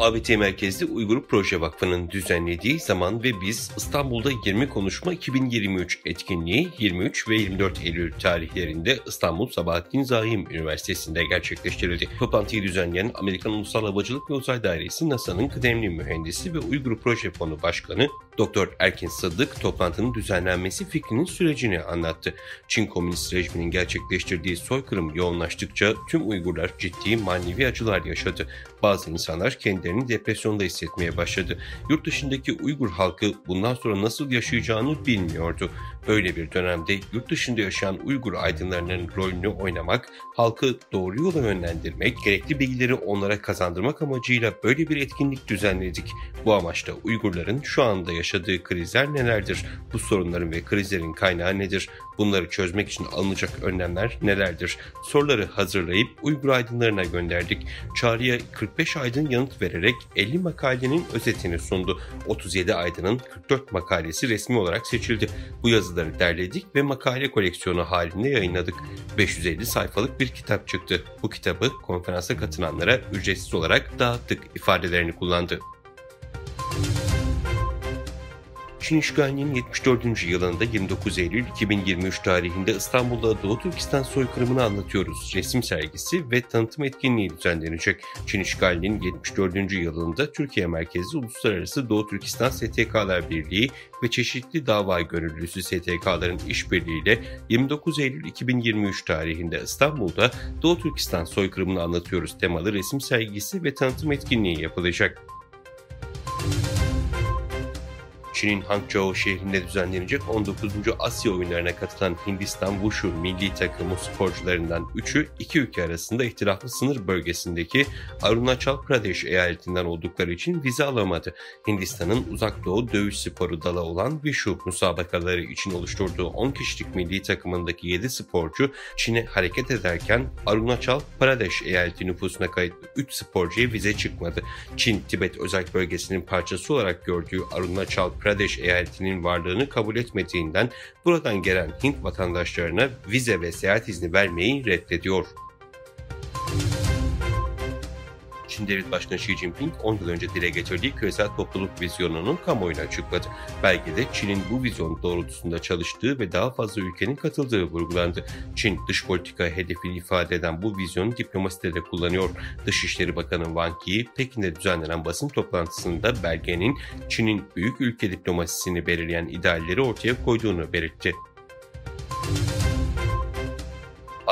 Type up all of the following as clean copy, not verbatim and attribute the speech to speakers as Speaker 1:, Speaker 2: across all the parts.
Speaker 1: ABD merkezli Uygur Proje Vakfı'nın düzenlediği Zaman ve Biz İstanbul'da 20 Konuşma 2023 etkinliği 23 ve 24 Eylül tarihlerinde İstanbul Sabahattin Zaim Üniversitesi'nde gerçekleştirildi. Toplantıyı düzenleyen Amerikan Ulusal Havacılık ve Uzay Dairesi NASA'nın kıdemli mühendisi ve Uygur Proje Fonu Başkanı Dr. Erkin Sadık toplantının düzenlenmesi fikrinin sürecini anlattı. Çin Komünist rejiminin gerçekleştirdiği soykırım yoğunlaştıkça tüm Uygurlar ciddi manevi acılar yaşadı. Bazı insanlar kendilerini depresyonda hissetmeye başladı. Yurt dışındaki Uygur halkı bundan sonra nasıl yaşayacağını bilmiyordu. Böyle bir dönemde yurt dışında yaşayan Uygur aydınlarının rolünü oynamak, halkı doğru yola yönlendirmek, gerekli bilgileri onlara kazandırmak amacıyla böyle bir etkinlik düzenledik. Bu amaçla Uygurların şu anda yaşadığı krizler nelerdir? Bu sorunların ve krizlerin kaynağı nedir? Bunları çözmek için alınacak önlemler nelerdir? Soruları hazırlayıp Uygur aydınlarına gönderdik. Çağrıya 45 aydın yanıt vererek 50 makalenin özetini sundu. 37 aydının 44 makalesi resmi olarak seçildi. Bu yazıları derledik ve makale koleksiyonu halinde yayınladık. 550 sayfalık bir kitap çıktı. Bu kitabı konferansa katılanlara ücretsiz olarak dağıttık ifadelerini kullandı. Çin işgalinin 74. yılında 29 Eylül 2023 tarihinde İstanbul'da Doğu Türkistan soykırımını anlatıyoruz. Resim sergisi ve tanıtım etkinliği düzenlenecek. Çin işgalinin 74. yılında Türkiye merkezli Uluslararası Doğu Türkistan STK'lar Birliği ve çeşitli dava gönüllüsü STK'ların işbirliğiyle 29 Eylül 2023 tarihinde İstanbul'da Doğu Türkistan soykırımını anlatıyoruz temalı resim sergisi ve tanıtım etkinliği yapılacak. Çin'in Hangzhou şehrinde düzenlenecek 19. Asya oyunlarına katılan Hindistan Wushu milli takımı sporcularından 3'ü iki ülke arasında ihtilaflı sınır bölgesindeki Arunachal Pradesh eyaletinden oldukları için vize alamadı. Hindistan'ın uzak doğu dövüş sporu dalı olan Wushu müsabakaları için oluşturduğu 10 kişilik milli takımındaki 7 sporcu Çin'e hareket ederken Arunachal Pradesh eyaleti nüfusuna kayıtlı 3 sporcuya vize çıkmadı. Çin, Tibet özel bölgesinin parçası olarak gördüğü Arunachal Pradesh eyaletinin varlığını kabul etmediğinden buradan gelen Hint vatandaşlarına vize ve seyahat izni vermeyi reddediyor. Çin Devlet Başkanı Xi Jinping 10 yıl önce dile getirdiği küresel topluluk vizyonunu kamuoyuna açıkladı. Belgede Çin'in bu vizyon doğrultusunda çalıştığı ve daha fazla ülkenin katıldığı vurgulandı. Çin dış politika hedefini ifade eden bu vizyonu diplomaside de kullanıyor. Dışişleri Bakanı Wang Yi, Pekin'de düzenlenen basın toplantısında belgenin Çin'in büyük ülke diplomasisini belirleyen idealleri ortaya koyduğunu belirtti.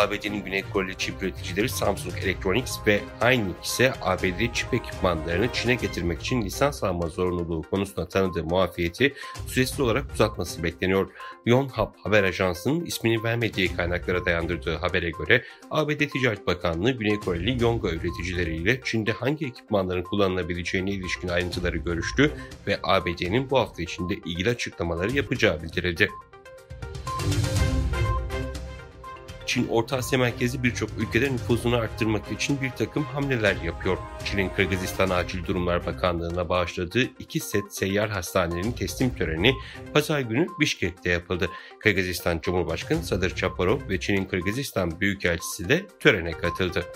Speaker 1: ABD'nin Güney Koreli çip üreticileri Samsung Electronics ve Hynix ise ABD çip ekipmanlarını Çin'e getirmek için lisans alma zorunluluğu konusunda tanıdığı muafiyeti süresiz olarak uzatması bekleniyor. Yonhap haber ajansının ismini vermediği kaynaklara dayandırdığı habere göre ABD Ticaret Bakanlığı Güney Koreli Yonga üreticileriyle Çin'de hangi ekipmanların kullanılabileceğine ilişkin ayrıntıları görüştü ve ABD'nin bu hafta içinde ilgili açıklamaları yapacağı bildirildi. Çin, Orta Asya merkezli birçok ülkede nüfuzunu arttırmak için bir takım hamleler yapıyor. Çin'in Kırgızistan Acil Durumlar Bakanlığı'na bağışladığı 2 set seyyar hastanenin teslim töreni Pazar günü Bişkek'te yapıldı. Kırgızistan Cumhurbaşkanı Sadır Japarov ve Çin'in Kırgızistan Büyükelçisi de törene katıldı.